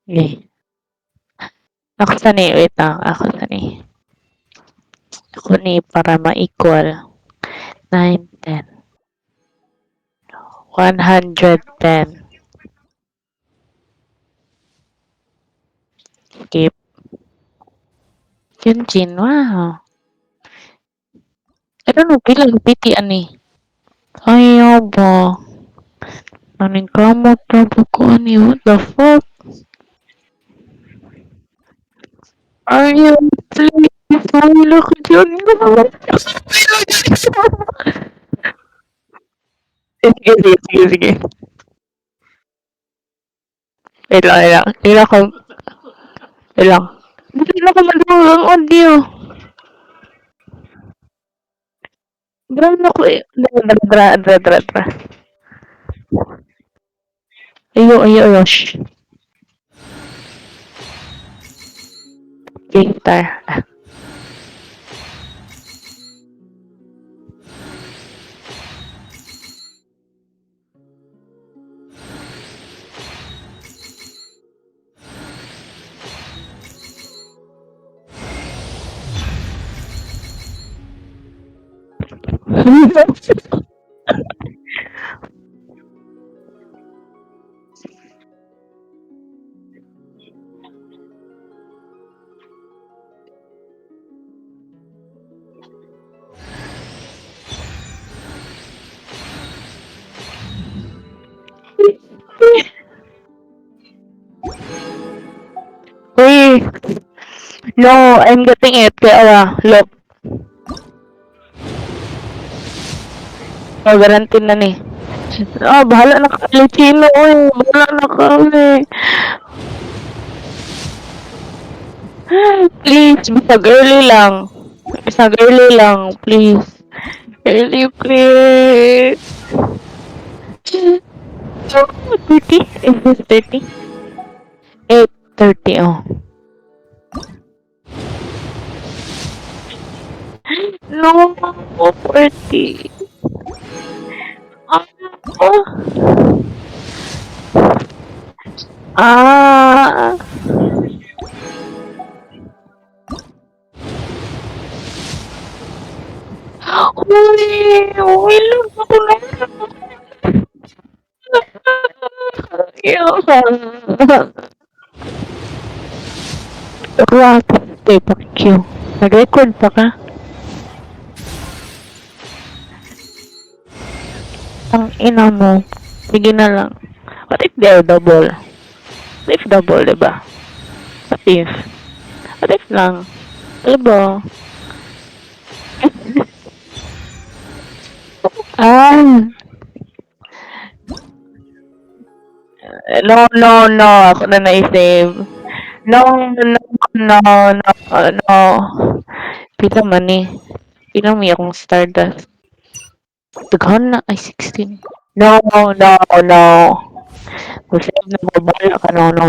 Eh, ako sa ni, wait lang, ako sa ni. Ako ni para ma-equal. 9, 10. 110. Skip. Yunjin, wow. I don't know, pila piti ani. Ayaw ba? Naning kamot na ko ani, what the fuck? Ayaw, please. Wala ka dyan. Sige, sige, sige, sige. Wait lang, wait lang. Hindi ako, wait lang. Hindi na ako madungang ang audio. Brown ako eh. Dra. Ayo, shh. Guitar. Uy, no, I'm getting it. Kaya look. Oh, guarantee na ni. Ah, bahala na ka, Chino. Uy, bahala na ka, uy. Please, bisag early lang. Bisag early lang, please. Early, please. So, 30? Is this 30? 8:30, oh. No, 40. Oh. Ah. Uy, uy lang ako na. Grabe, pakyo. Nag-record pa ka? Ang ina mo. Sige na lang. What if they're double? What if double, diba? What if? What if lang? Diba? Ah. No. Ako na na-save. No. Pila man eh. Pila may akong Stardust. Daghan na. Ay, 16. No. Kung sa'yo na babala ka, no.